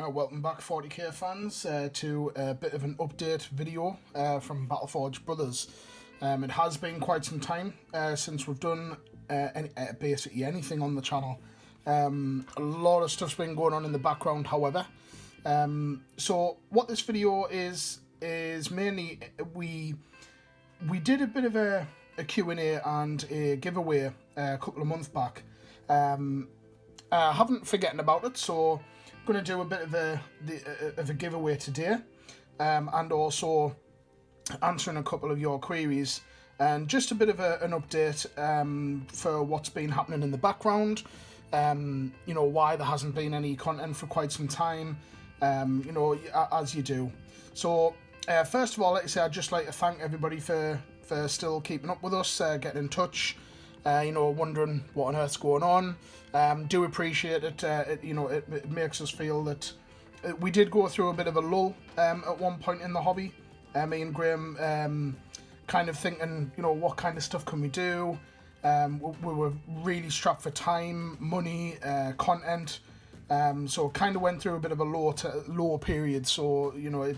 Welcome back 40k fans to a bit of an update video from Battleforge Brothers. It has been quite some time since we've done basically anything on the channel. A lot of stuff's been going on in the background, however. So what this video is mainly we did a bit of a Q&A and a giveaway a couple of months back. I haven't forgotten about it, so I'm going to do a bit of a giveaway today, and also answering a couple of your queries and just a bit of an update for what's been happening in the background. You know, why there hasn't been any content for quite some time, you know, as you do. So first of all, like I say, I'd just like to thank everybody for still keeping up with us, getting in touch, you know, wondering what on earth's going on. Do appreciate it. You know, it makes us feel that we did go through a bit of a lull at one point in the hobby. Me and Grimm kind of thinking, you know, what kind of stuff can we do? We were really strapped for time, money, content. So kind of went through a bit of a low period. So, you know,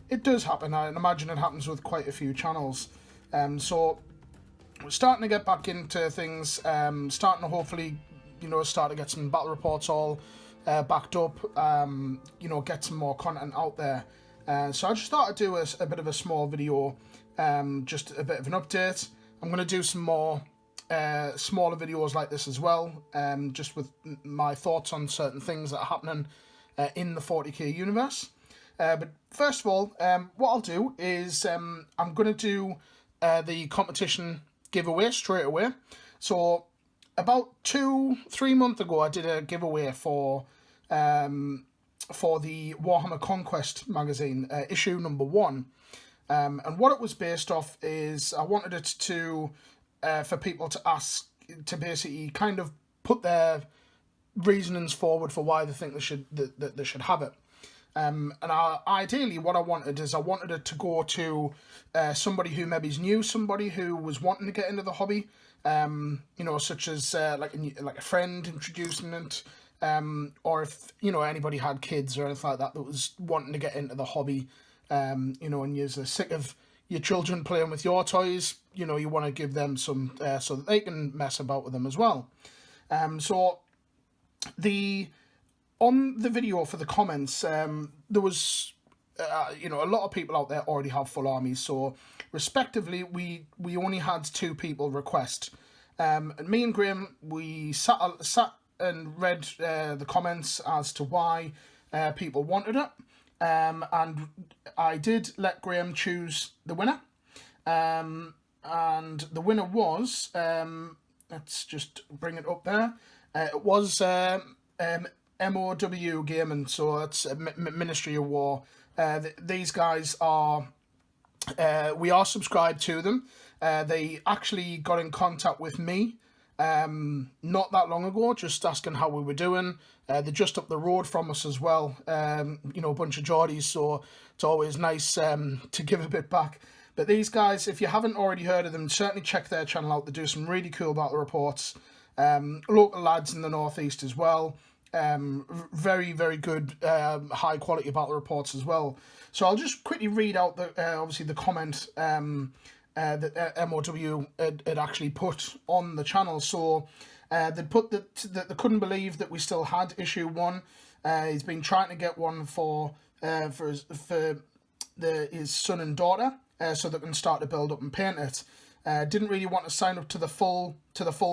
it does happen. I imagine it happens with quite a few channels. So we're starting to get back into things, starting to hopefully, you know, start to get some battle reports all backed up, you know, get some more content out there. So I just thought I'd do a bit of a small video, just a bit of an update. I'm going to do some more smaller videos like this as well, just with my thoughts on certain things that are happening in the 40k universe. But first of all, what I'll do is I'm going to do the competition giveaway straight away. So about 2-3 months ago, I did a giveaway for the Warhammer Conquest magazine, issue number 1. And what it was based off is I wanted it to for people to ask, to basically kind of put their reasonings forward for why they think they should have it. And ideally what I wanted is I wanted it to go to somebody who maybe is new, somebody who was wanting to get into the hobby, you know, such as like a friend introducing it, or if, you know, anybody had kids or anything like that was wanting to get into the hobby, you know, and you're sick of your children playing with your toys, you know, you want to give them some so that they can mess about with them as well. So on the video for the comments, there was, you know, a lot of people out there already have full armies. So, respectively, we only had 2 people request. And me and Grimm, we sat and read the comments as to why people wanted it. And I did let Graham choose the winner. And the winner was, let's just bring it up there. It was MOW Gaming, so that's Ministry of War. These guys are, we are subscribed to them. They actually got in contact with me not that long ago, just asking how we were doing. They're just up the road from us as well, you know, a bunch of Geordies, so it's always nice to give a bit back. But these guys, if you haven't already heard of them, certainly check their channel out. They do some really cool battle reports. Local lads in the northeast as well. Very, very good, high quality battle reports as well. So I'll just quickly read out obviously the comment that MOW had actually put on the channel. So they put that they couldn't believe that we still had issue 1. He's been trying to get one for his son and daughter, so they can start to build up and paint it. Didn't really want to sign up to the full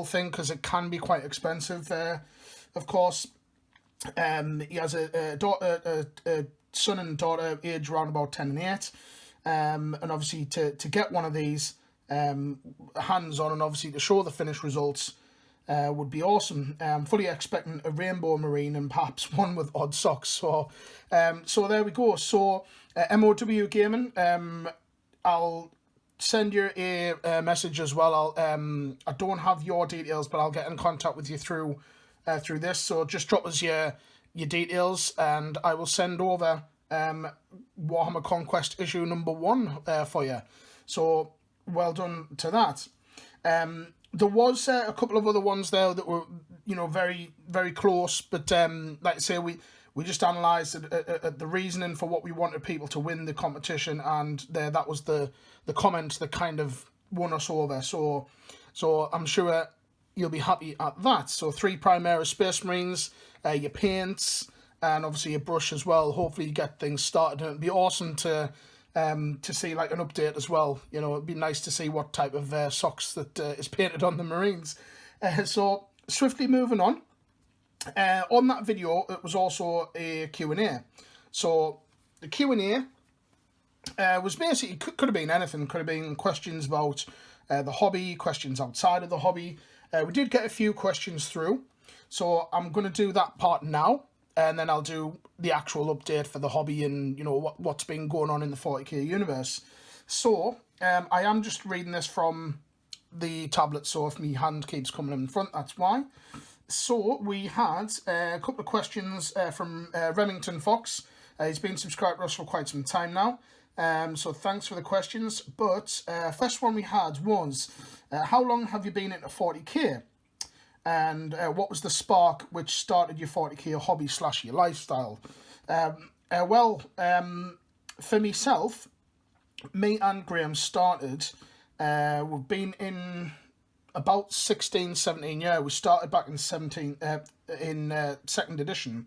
thing because it can be quite expensive. Of course, he has a son and daughter aged around about 10 and 8. And obviously to get one of these hands-on and obviously to show the finished results would be awesome. Fully expecting a rainbow marine and perhaps one with odd socks. So so there we go. So MOW Gaming, I'll send you a message as well. I don't have your details, but I'll get in contact with you through this. So just drop us your details and I will send over Warhammer Conquest issue number 1 for you. So well done to that. There was a couple of other ones there that were, you know, very, very close, but like I say, We just analysed the reasoning for what we wanted people to win the competition, and that was the comment that kind of won us over. So I'm sure you'll be happy at that. So 3 Primaris Space Marines, your paints, and obviously your brush as well. Hopefully you get things started. And it'd be awesome to see like an update as well. You know, it'd be nice to see what type of socks that is painted on the Marines. So swiftly moving on. On that video, it was also a Q&A. So the Q&A was basically, could have been anything. Could have been questions about the hobby, questions outside of the hobby. We did get a few questions through, so I'm going to do that part now, and then I'll do the actual update for the hobby and, you know, what's been going on in the 40k universe. So I am just reading this from the tablet, so if my hand keeps coming in front, that's why. So we had a couple of questions from Remington Fox. He's been subscribed to us for quite some time now. So thanks for the questions. But first one we had was, how long have you been into 40k? And what was the spark which started your 40k hobby / your lifestyle? Well, for myself, me and Graham started, we've been in about 16, 17 years. We started back in 2nd edition.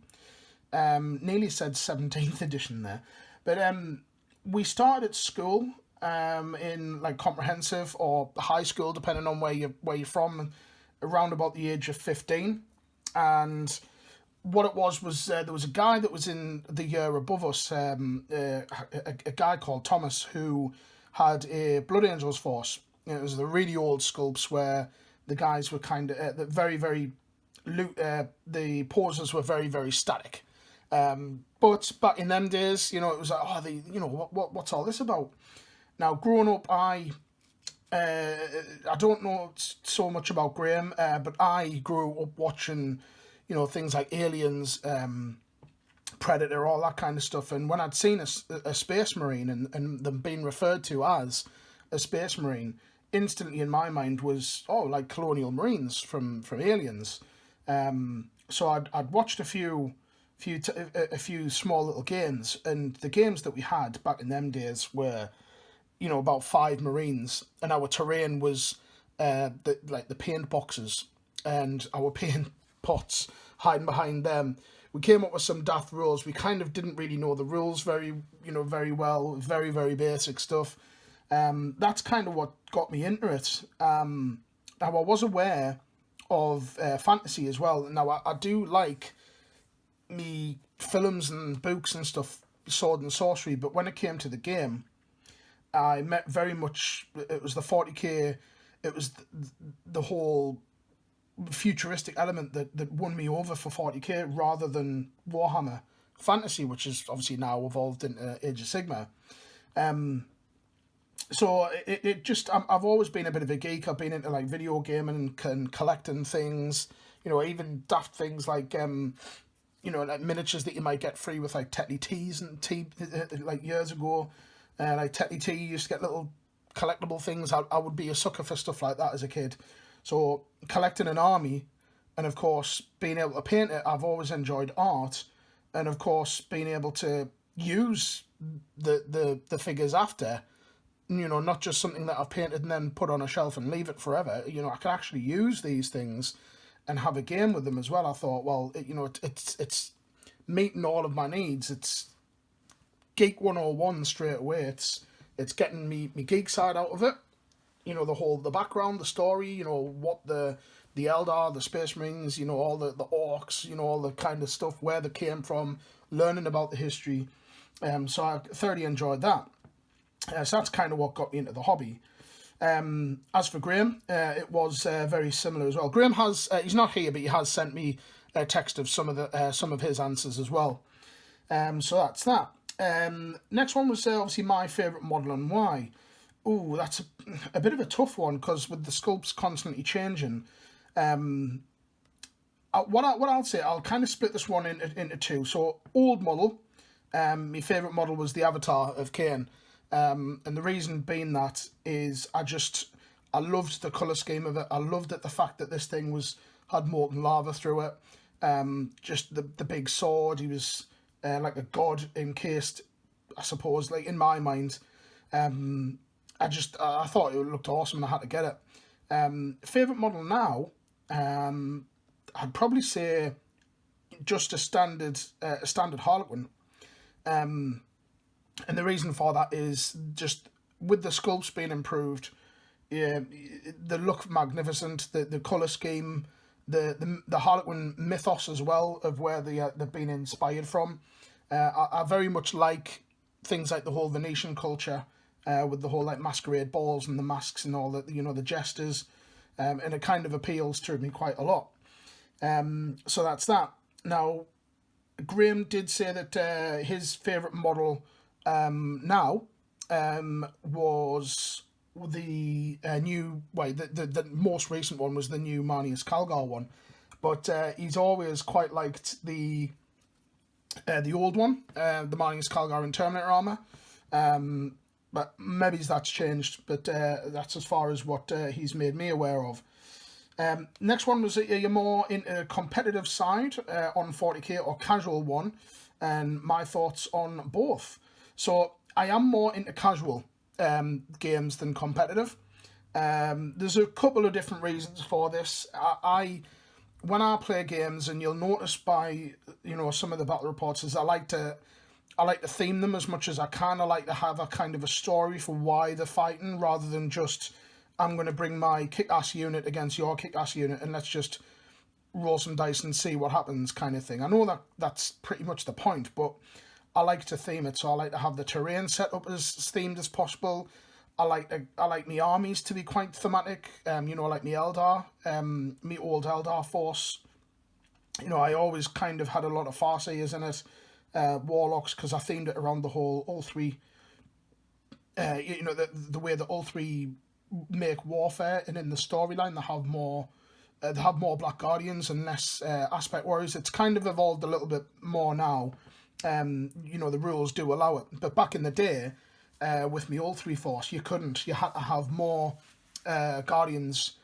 Nearly said 17th edition there. But we started at school in like comprehensive or high school, depending on where you're from, around about the age of 15. And what it was there was a guy that was in the year above us, a guy called Thomas, who had a Blood Angels force. It was the really old sculpts where the guys were kind of the poses were very, very static. But back in them days, you know, it was like, what's all this about? Now, growing up, I don't know so much about Grimm, but I grew up watching, you know, things like Aliens, Predator, all that kind of stuff. And when I'd seen a Space Marine and them being referred to as a Space Marine, instantly in my mind was, like Colonial Marines from Aliens. So I'd watched a few small little games, and the games that we had back in them days were, you know, about 5 Marines, and our terrain was the paint boxes and our paint pots, hiding behind them. We came up with some daft rules. We kind of didn't really know the rules very well. Very, very basic stuff. That's kind of what got me into it. Now, I was aware of fantasy as well. Now, I do like me films and books and stuff, sword and sorcery, but when it came to the game, I met very much, it was the 40k, it was the whole futuristic element that won me over for 40k rather than Warhammer Fantasy, which is obviously now evolved into Age of Sigmar. So it just, I've always been a bit of a geek. I've been into like video gaming and collecting things, you know, even daft things like, you know, like miniatures that you might get free with like Tetly Tees and like years ago. Like Tetly T, you used to get little collectible things. I would be a sucker for stuff like that as a kid. So collecting an army, and of course being able to paint it, I've always enjoyed art, and of course being able to use the figures after, you know, not just something that I've painted and then put on a shelf and leave it forever. You know, I can actually use these things and have a game with them as well. I thought, well, it's meeting all of my needs. It's Geek 101 straight away. It's getting me geek side out of it. You know, the background, the story, you know, what the Eldar, the Space Marines, you know, all the orcs, you know, all the kind of stuff, where they came from, learning about the history. So I thoroughly enjoyed that. So that's kind of what got me into the hobby. As for Graham, it was very similar as well. Graham has, he's not here, but he has sent me a text of some of his answers as well. So that's that. Next one was obviously my favourite model and why. Oh, that's a bit of a tough one, because with the sculpts constantly changing, what I'll say, I'll kind of split this one into two. So old model, my favourite model was the Avatar of Cain. And the reason being that is I loved the colour scheme of it. I loved it, the fact that this thing had molten lava through it. Just the big sword. He was like a god encased, I suppose, like in my mind. I thought it looked awesome and I had to get it. Favourite model now, I'd probably say just a standard Harlequin. And the reason for that is just with the sculpts being improved, yeah, they look magnificent. The colour scheme, the Harlequin mythos as well of where they've been inspired from. I very much like things like the whole Venetian culture, with the whole like masquerade balls and the masks and all that, the jesters, and it kind of appeals to me quite a lot. So that's that. Now, Grimm did say that his favourite model now was the the most recent one was the new Marnius Calgar one, but he's always quite liked the old one, the Marnius Calgar in Terminator armor. But maybe that's changed, but that's as far as what he's made me aware of. Next one was you're more into competitive side on 40k or casual one, and my thoughts on both. So I am more into casual games than competitive. There's a couple of different reasons for this. When I play games, and you'll notice by some of the battle reports, is I like to theme them as much as I can. I like to have a kind of a story for why they're fighting, rather than just, I'm going to bring my kick-ass unit against your kick-ass unit and let's just roll some dice and see what happens kind of thing. I know that's pretty much the point, but I like to theme it. So I like to have the terrain set up as themed as possible. I like my armies to be quite thematic. I like my Eldar, my old Eldar force. I always kind of had a lot of Farseers in it, Warlocks, because I themed it around the whole all three. The way that all three make warfare, and in the storyline they have more Black Guardians and less Aspect Warriors. It's kind of evolved a little bit more now. The rules do allow it, but back in the day, with me all three force, you couldn't. You had to have more Guardians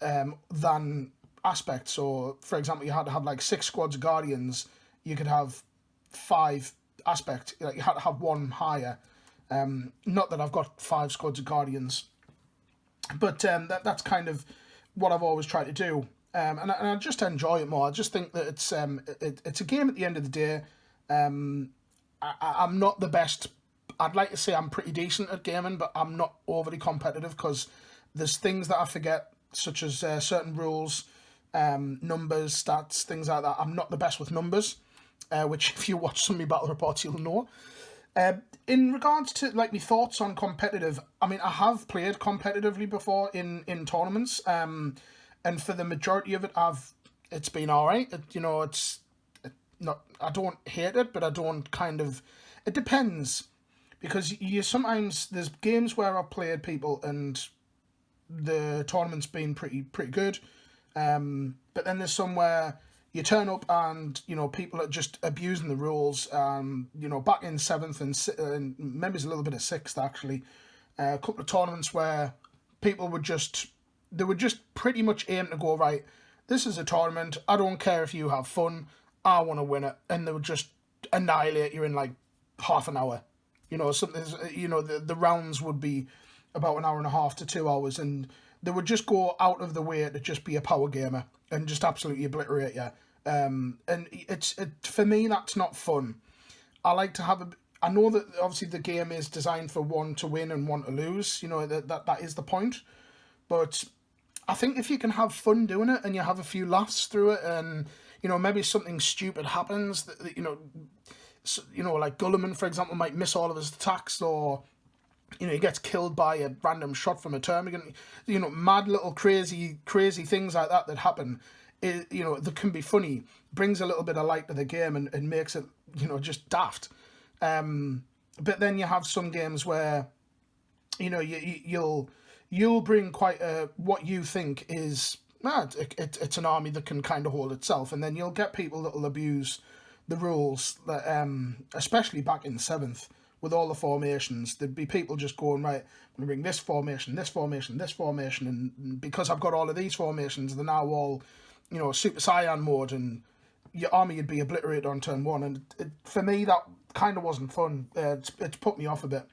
than Aspect. So, for example, you had to have like 6 squads of Guardians. You could have 5 Aspect. Like, you had to have one higher. Not that I've got 5 squads of Guardians, but that's kind of what I've always tried to do, and I just enjoy it more. I just think that it's a game at the end of the day. I'm not the best. I'd like to say I'm pretty decent at gaming, but I'm not overly competitive because there's things that I forget, such as certain rules, numbers, stats, things like that. I'm not the best with numbers, which if you watch some of my battle reports, you'll know. In regards to like my thoughts on competitive, I mean, I have played competitively before in tournaments, and for the majority of it, it's been all right. It's not. I don't hate it, but I don't kind of. It depends, because sometimes there's games where I've played people and the tournament's been pretty good, but then there's some where you turn up and people are just abusing the rules. Back in 7th and maybe it's a little bit of 6th actually, a couple of tournaments where people would just pretty much aim to go, right, this is a tournament, I don't care if you have fun, I want to win it, and they would just annihilate you in like half an hour. The rounds would be about an hour and a half to 2 hours, and they would just go out of the way to just be a power gamer and just absolutely obliterate you. And for me, that's not fun. I like to have I know that obviously the game is designed for one to win and one to lose. That is the point. But I think if you can have fun doing it and you have a few laughs through it, and maybe something stupid happens that like Gulliman, for example, might miss all of his attacks, or he gets killed by a random shot from a termagant. Mad little crazy things like that happen. That can be funny, brings a little bit of light to the game and makes it, just daft. But then you have some games where, you'll bring quite what you think is, it's an army that can kind of hold itself, and then you'll get people that will abuse the rules, that, especially back in 7th, with all the formations, there'd be people just going, right, I'm going to bring this formation, this formation, this formation, and because I've got all of these formations, they're now all, Super Saiyan mode, and your army would be obliterated on turn 1, and for me that kind of wasn't fun. It's put me off a bit.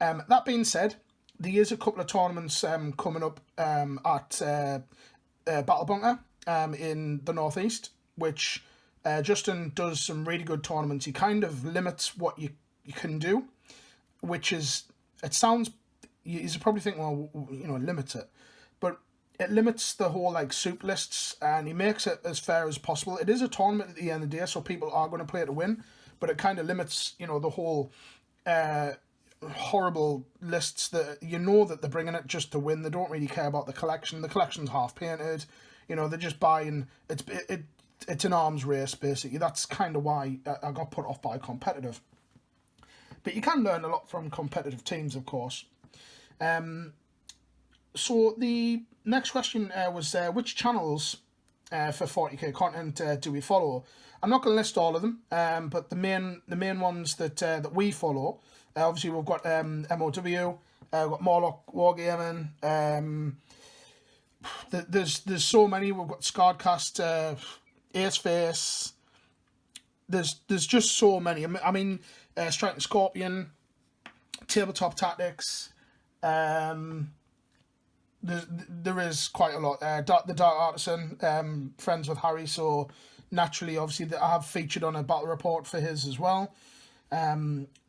That being said, there is a couple of tournaments coming up at Battle Bunker in the northeast, which Justin does some really good tournaments. He kind of limits what you can do, which is, it sounds, you're probably thinking, well, it limits it, but it limits the whole like soup lists, and he makes it as fair as possible. It is a tournament at the end of the day, so people are going to play to win, but it kind of limits, the whole horrible lists that that they're bringing it just to win. They don't really care about the collection. The collection's half painted. They're just buying. It's an arms race basically. That's kind of why I got put off by competitive. But you can learn a lot from competitive teams, of course. So the next question was which channels for 40k content do we follow? I'm not going to list all of them, but the main ones that we follow. Obviously, we've got MOW, we've got Morlock Wargaming. There's so many. We've got Scardcast, Aceface. There's just so many. I mean, Striking Scorpion, Tabletop Tactics. There is quite a lot. The Dark Artisan, friends with Harry, so naturally, obviously, I have featured on a battle report for his as well.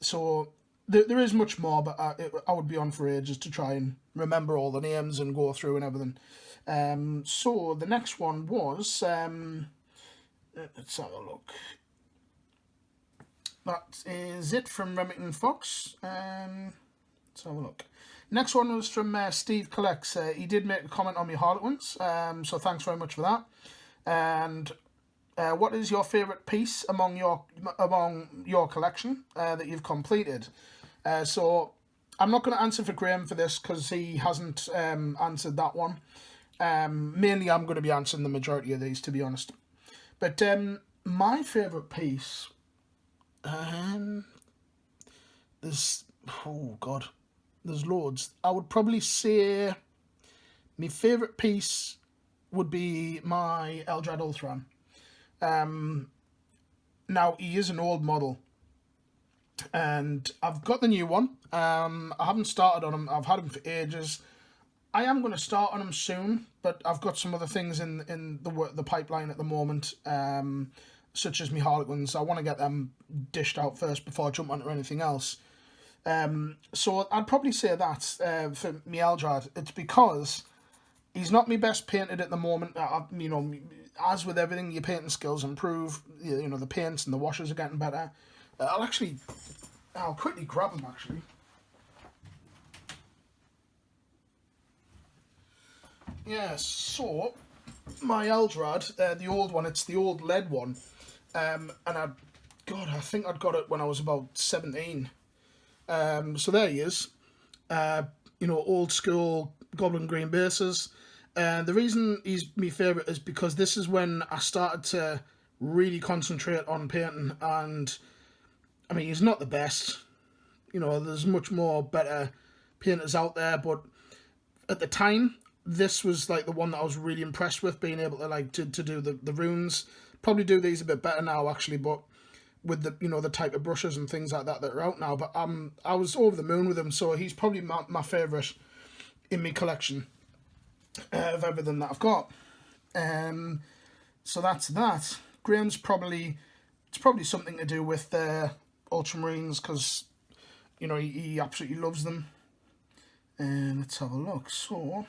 So there is much more, but I would be on for ages to try and remember all the names and go through and everything. So the next one was, let's have a look. That is it from Remington Fox. Let's have a look. Next one was from Steve Collects. He did make a comment on my Harlequins, so thanks very much for that. And what is your favourite piece among your collection that you've completed? So I'm not going to answer for Grimm for this because he hasn't answered that one. Mainly I'm going to be answering the majority of these, to be honest. But my favourite piece, there's loads. I would probably say my favourite piece would be my Eldrad Ulthran. Now, he is an old model, and I've got the new one. I haven't started on him. I've had him for ages. I am going to start on him soon, but I've got some other things in the pipeline at the moment, such as my Harlequins. I want to get them dished out first before I jump onto anything else. So I'd probably say that for my Eldrad. It's because he's not my best painted at the moment. As with everything, your painting skills improve. The paints and the washes are getting better. I'll quickly grab him actually. Yeah, so my Eldrad, the old one, it's the old lead one, and I think I'd got it when I was about 17. So there he is. Old school Goblin Green bases. The reason he's my favourite is because this is when I started to really concentrate on painting, and I mean, he's not the best. There's much more better painters out there, but at the time, this was like the one that I was really impressed with, being able to to do the runes. Probably do these a bit better now actually, but with the type of brushes and things like that are out now. But I was over the moon with him, so he's probably my favourite in my collection of everything that I've got. So that's that. Graham's probably something to do with Ultramarines, because he absolutely loves them. Let's have a look. So,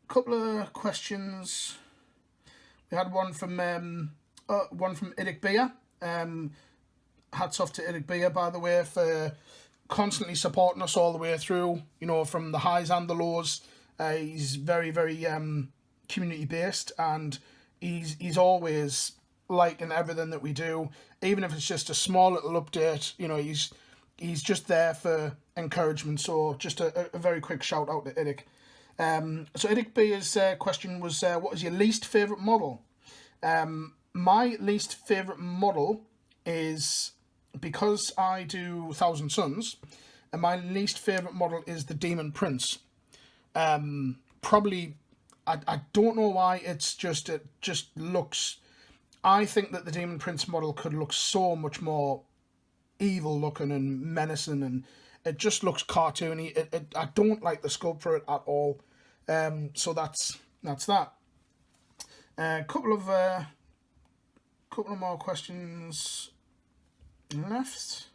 a couple of questions. We had one from Idic Beer. Hats off to Idic Beer, by the way, for constantly supporting us all the way through. From the highs and the lows. He's very, very community based, and he's always liking everything that we do, even if it's just a small little update. He's just there for encouragement. So just a very quick shout out to Idic. So Idic Beer's question was, what is your least favourite model? My least favourite model is, because I do Thousand Suns, and my least favourite model is the Demon Prince. Probably I don't know why. It just looks. I think that the Demon Prince model could look so much more evil looking and menacing, and it just looks cartoony. I don't like the sculpt for it at all. So that's that. Couple of more questions left.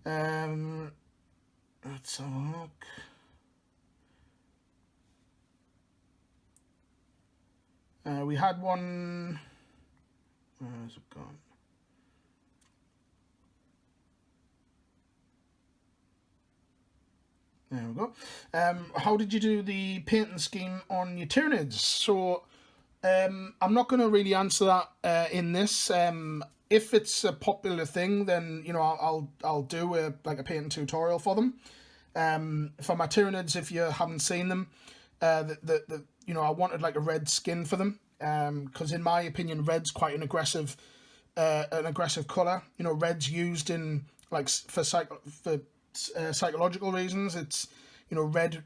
Let's have a look. We had one. Where's it gone? There we go. How did you do the painting scheme on your Tyranids? So, I'm not going to really answer that in this. If it's a popular thing, then I'll do a painting tutorial for them. For my Tyranids, if you haven't seen them, I wanted like a red skin for them. Because in my opinion, red's quite an aggressive color. Red's used in for psychological reasons. It's red.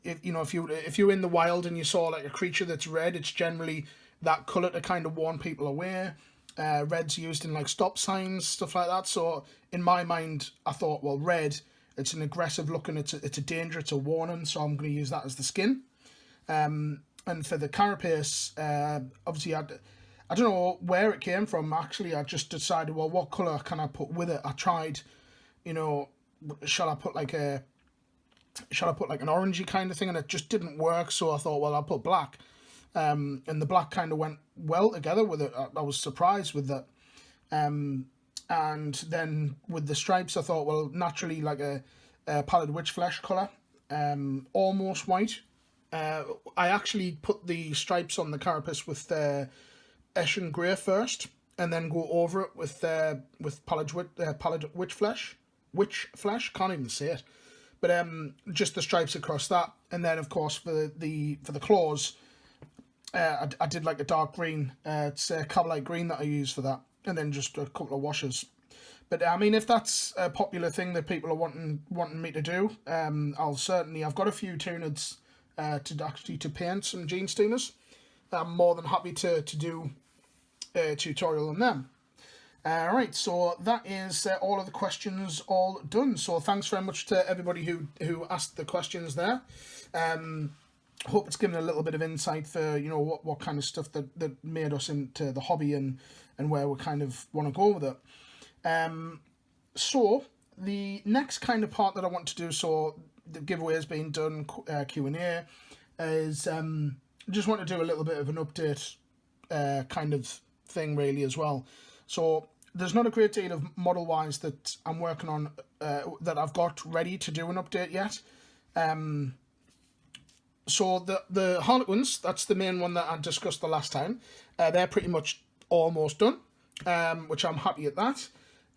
If you're in the wild and you saw like a creature that's red, it's generally that color to kind of warn people away. Red's used in like stop signs, stuff like that. So in my mind, I thought, well, red, it's an aggressive look and it's a danger, it's a warning. So I'm going to use that as the skin. And for the carapace, obviously I don't know where it came from. Actually, I just decided, well, what color can I put with it? I tried, shall I put like an orangey kind of thing, and it just didn't work. So I thought, well, I'll put black, and the black kind of went well together with it. I was surprised with that. And then with the stripes, I thought, well, naturally like a pallid witch flesh color, almost white. I actually put the stripes on the carapace with Eshin Grey first, and then go over it with pallid witch flesh. Can't even say it. But just the stripes across that, and then of course for the claws, I did like a dark green. It's a Cavalite green that I use for that, and then just a couple of washes. But I mean, if that's a popular thing that people are wanting me to do, I've got a few Tyranids to paint some Gene Stealers. I'm more than happy to do a tutorial on them. Alright, so that is all of the questions all done. So thanks very much to everybody who asked the questions there. Hope it's given a little bit of insight for what kind of stuff that made us into the hobby and where we kind of want to go with it. So the next kind of part that I want to do, so the giveaway has been done, Q&A, is just want to do a little bit of an update kind of thing really as well. So there's not a great deal of model-wise that I'm working on that I've got ready to do an update yet. So the Harlequins, that's the main one that I discussed the last time. They're pretty much almost done, which I'm happy at that.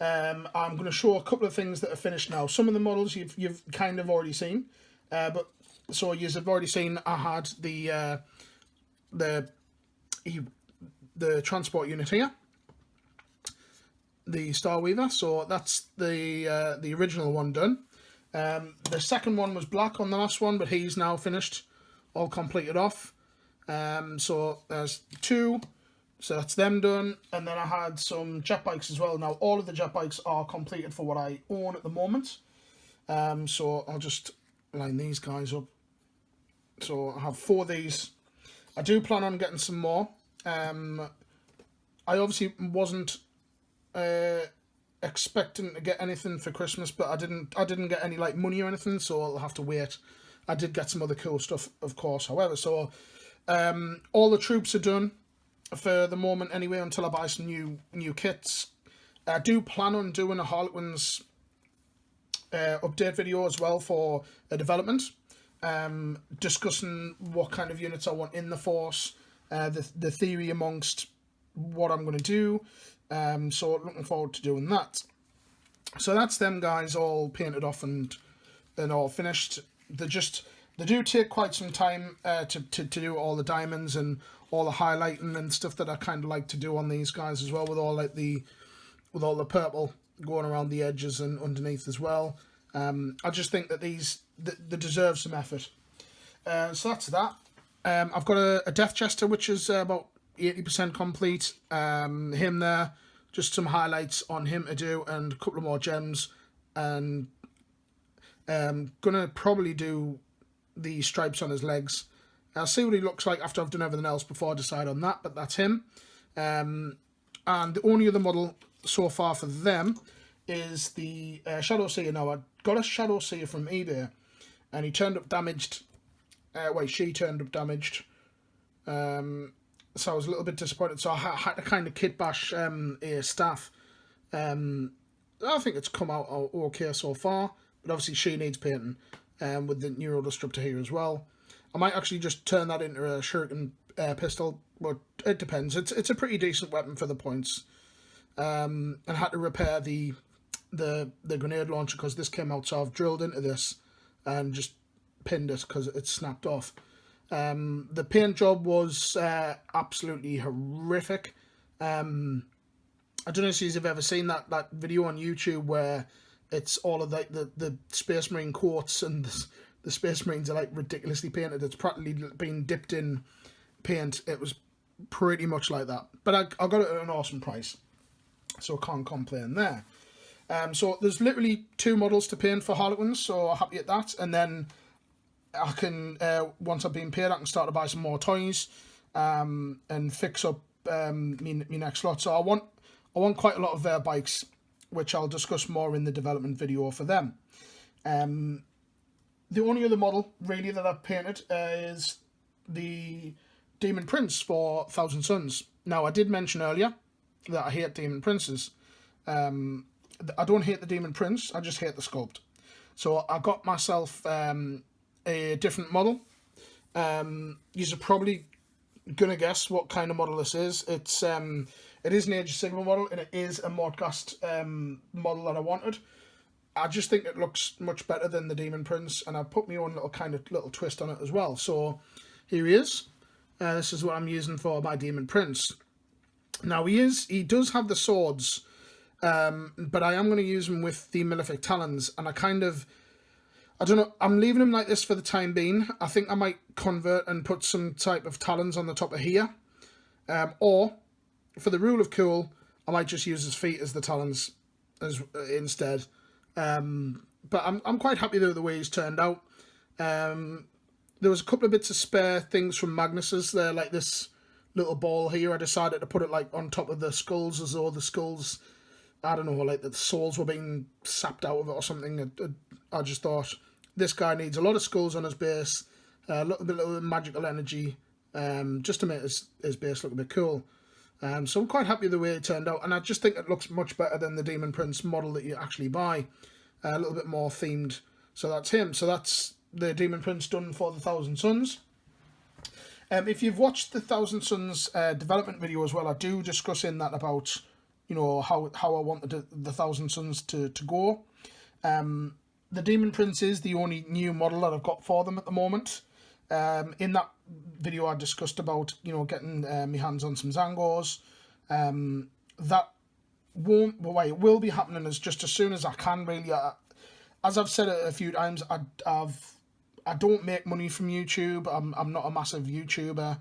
I'm going to show a couple of things that are finished now. Some of the models you've kind of already seen, but so you've already seen. I had the transport unit here, the Star Weaver. So that's the original one done. The second one was black on the last one, but he's now finished, all completed off. So there's two. So that's them done, and then I had some jet bikes as well. Now all of the jet bikes are completed for what I own at the moment. So I'll just line these guys up. So I have 4 of these. I do plan on getting some more. I obviously wasn't expecting to get anything for Christmas, but I didn't get any like money or anything, so I'll have to wait. I did get some other cool stuff, of course, however. So all the troops are done for the moment anyway, until I buy some new kits. I do plan on doing a Harlequins update video as well for a development, discussing what kind of units I want in the force, the theory amongst what I'm going to do. So looking forward to doing that. So that's them guys all painted off and all finished. They do take quite some time to do all the diamonds and all the highlighting and stuff that I kind of like to do on these guys as well, with all the purple going around the edges and underneath as well. I just think that they deserve some effort. So that's that. I've got a Death Chester, which is about 80% complete. Him there, just some highlights on him to do, and a couple of more gems. And gonna probably do the stripes on his legs. I'll see what he looks like after I've done everything else before I decide on that, but that's him. And the only other model so far for them is the Shadow Seer. Now, I got a Shadow Seer from eBay, and he turned up damaged. She turned up damaged. So I was a little bit disappointed. So I had to kind of kit bash a staff. I think it's come out okay so far, but obviously she needs painting with the Neuro Disruptor here as well. I might actually just turn that into a shuriken pistol, but it depends. It's a pretty decent weapon for the points. And had to repair the grenade launcher because this came out, so I've drilled into this and just pinned it because it snapped off. The paint job was absolutely horrific. I don't know if you've ever seen that video on YouTube where it's all of the Space Marine quotes, and the Space Marines are like ridiculously painted. It's practically been dipped in paint. It was pretty much like that. But I got it at an awesome price, so I can't complain there. So there's literally 2 models to paint for Harlequins, so I'm happy at that. And then I can, once I've been paid, I can start to buy some more toys and fix up me next lot. So I want quite a lot of their bikes, which I'll discuss more in the development video for them. The only other model really that I've painted is the Demon Prince for Thousand Suns. Now, I did mention earlier that I hate Demon Princes. I don't hate the Demon Prince, I just hate the sculpt. So I got myself a different model. You're probably gonna guess what kind of model this is. It is an Age of Sigmar model, and it is a Modcast model that I wanted. I just think it looks much better than the Demon Prince, and I put my own little twist on it as well. So here he is. This is what I'm using for my Demon Prince. Now he does have the swords, but I am going to use him with the Malefic Talons, and I don't know, I'm leaving him like this for the time being. I think I might convert and put some type of talons on the top of here. Or, for the rule of cool, I might just use his feet as the talons instead. But I'm quite happy with the way he's turned out. There was a couple of bits of spare things from Magnus's there, like this little ball here. I decided to put it like on top of the skulls, as though the skulls, I don't know, like the souls were being sapped out of it or something. I just thought, this guy needs a lot of skulls on his base, a little bit of magical energy, just to make his base look a bit cool. So I'm quite happy with the way it turned out, and I just think it looks much better than the Demon Prince model that you actually buy. A little bit more themed. So that's him. So that's the Demon Prince done for the Thousand Suns. If you've watched the Thousand Suns development video as well, I do discuss in that about, you know, how I want the Thousand Suns to go. The Demon Prince is the only new model that I've got for them at the moment. In that video I discussed about, you know, getting my hands on some Zangors. That won't, well, it will be happening as soon as I can, really. As I've said it a few times, I don't make money from YouTube. I'm not a massive YouTuber.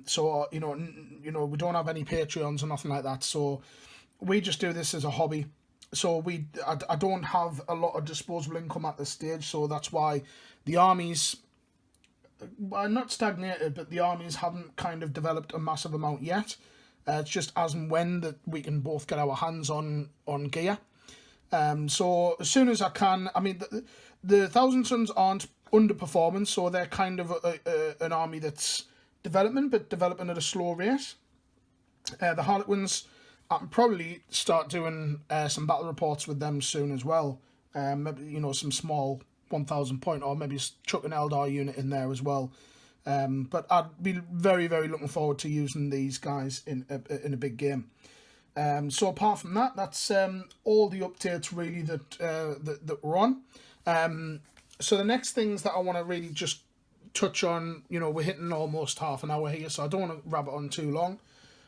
So you know, we don't have any Patreons or nothing like that. So we just do this as a hobby. So I don't have a lot of disposable income at this stage. So that's why the armies are not stagnated, but the armies haven't kind of developed a massive amount yet. It's just as and when that we can both get our hands on gear. So as soon as I can, I mean, the Thousand Suns aren't underperforming, so they're kind of an army that's developing, but developing at a slow rate. The Harlequins, I can probably start doing some battle reports with them soon as well. Maybe, you know, some small 1,000 point, or maybe chuck an Eldar unit in there as well. But I'd be very, very looking forward to using these guys in a big game. So apart from that, that's all the updates really that we're on. So the next things that I want to really just touch on, you know, we're hitting almost half an hour here, so I don't want to rabbit on too long.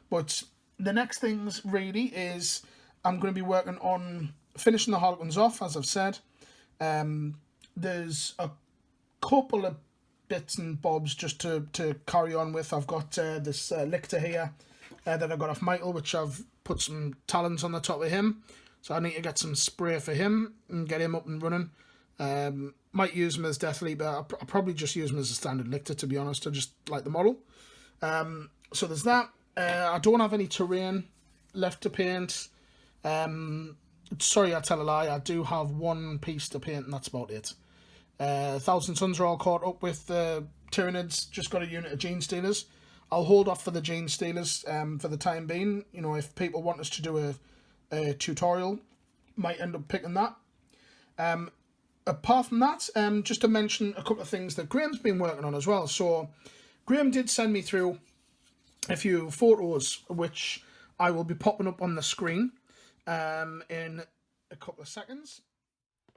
But the next things really is I'm going to be working on finishing the Harlequins off, as I've said. There's a couple of bits and bobs just to carry on with. I've got this lictor here that I got off Michael, which I've put some talons on the top of him. So I need to get some spray for him and get him up and running. Might use him as Death Leap, but I'll probably just use him as a standard lictor, to be honest. I just like the model. So there's that. I don't have any terrain left to paint. Sorry, I tell a lie. I do have one piece to paint, and that's about it. Thousand Suns are all caught up with Tyranids. Just got a unit of Gene Stealers. I'll hold off for the Gene Stealers for the time being. You know, if people want us to do a tutorial, might end up picking that. Apart from that, just to mention a couple of things that Graham's been working on as well. So Graham did send me through a few photos, which I will be popping up on the screen in a couple of seconds.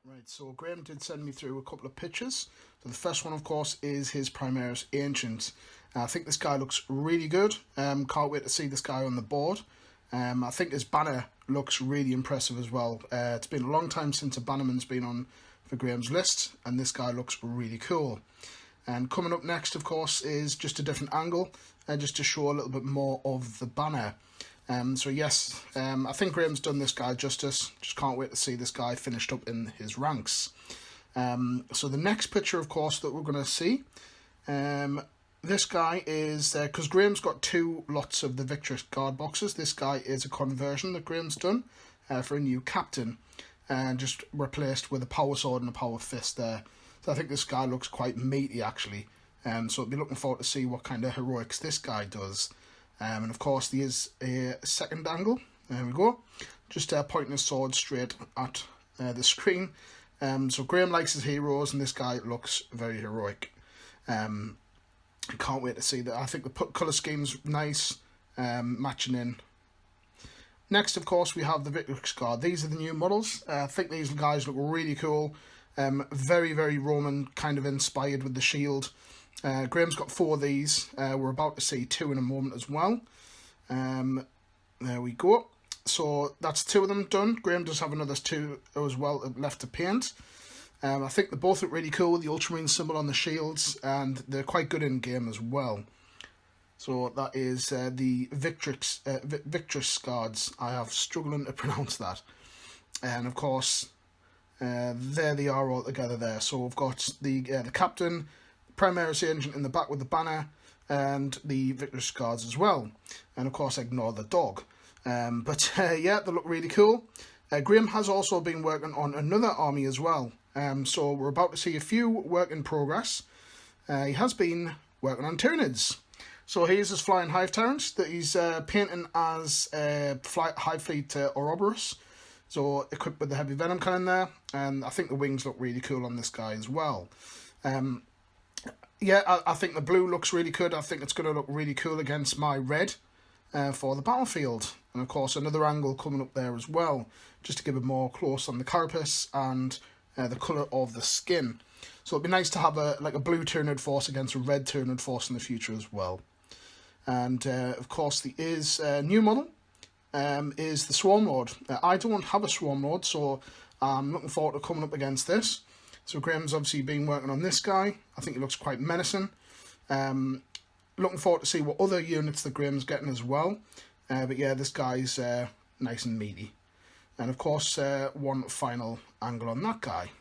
Right, so Graham did send me through a couple of pictures. So the first one, of course, is his Primaris Ancient. I think this guy looks really good. Can't wait to see this guy on the board. I think his banner looks really impressive as well. It's been a long time since a bannerman's been on for Graham's list, and this guy looks really cool. And coming up next, of course, is just a different angle, just to show a little bit more of the banner. So yes, I think Graham's done this guy justice. Just can't wait to see this guy finished up in his ranks. So the next picture, of course, that we're going to see, this guy is, because Graham's got two lots of the Victrix guard boxes, this guy is a conversion that Graham's done for a new captain, and just replaced with a power sword and a power fist there. So I think this guy looks quite meaty, actually. So I'll be looking forward to see what kind of heroics this guy does. And of course, there is a second angle. There we go. Just pointing his sword straight at the screen. So Graham likes his heroes, and this guy looks very heroic. I can't wait to see that. I think the colour scheme's nice, matching in. Next, of course, we have the Victrix Guard. These are the new models. I think these guys look really cool. Very, very Roman, kind of inspired with the shield. Graham's got 4 of these. We're about to see 2 in a moment as well. There we go. So that's 2 of them done. Graham does have another 2 as well left to paint. I think they both look really cool, the Ultramarine symbol on the shields, and they're quite good in game as well. So that is the Victrix Guards. I have struggling to pronounce that. And of course, there they are all together there. So we've got the captain, Primaris Ancient in the back with the banner, and the Victrix Guards as well. And of course, ignore the dog. But yeah, they look really cool. Grimm has also been working on another army as well. So we're about to see a few work in progress. He has been working on Tyranids. So here's his Flying Hive Tyrant that he's painting as Hive Fleet Ouroboros. So equipped with the Heavy Venom cannon there. And I think the wings look really cool on this guy as well. Yeah, I think the blue looks really good. I think it's going to look really cool against my red for the battlefield. And of course, another angle coming up there as well, just to give it more close on the carapace and the colour of the skin. So it'd be nice to have a blue Tyranid force against a red Tyranid force in the future as well. And of course, the new model is the Swarm Lord. I don't have a Swarm Lord, so I'm looking forward to coming up against this. So Graham's obviously been working on this guy. I think he looks quite menacing. Looking forward to see what other units that Graham's getting as well. But yeah, this guy's nice and meaty. And of course, one final angle on that guy.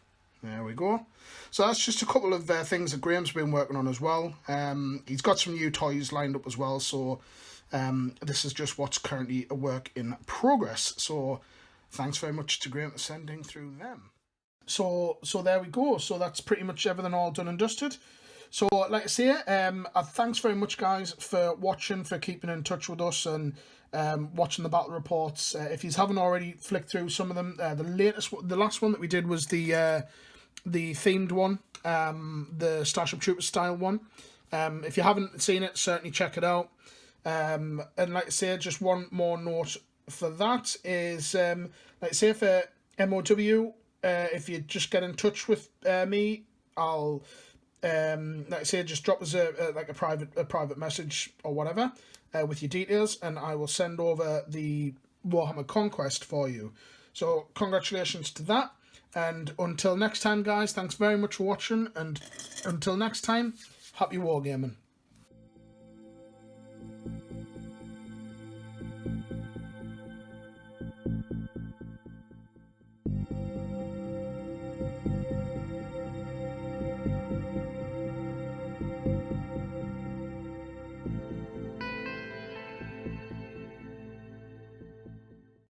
There we go. So that's just a couple of things that Graham's been working on as well. He's got some new toys lined up as well. So this is just what's currently a work in progress. So thanks very much to Graham for sending through them. So there we go. So that's pretty much everything all done and dusted. So like I say, thanks very much, guys, for watching, for keeping in touch with us and watching the battle reports. If you haven't already flicked through some of them, the last one that we did was the themed one, the Starship Troopers style one. If you haven't seen it, certainly check it out. And like I say, just one more note for that is, like I say, for MOW, if you just get in touch with me, I'll like I say, just drop us a private message or whatever with your details, and I will send over the Warhammer Conquest for you. So congratulations to that, and until next time, guys, thanks very much for watching, and until next time, Happy wargaming.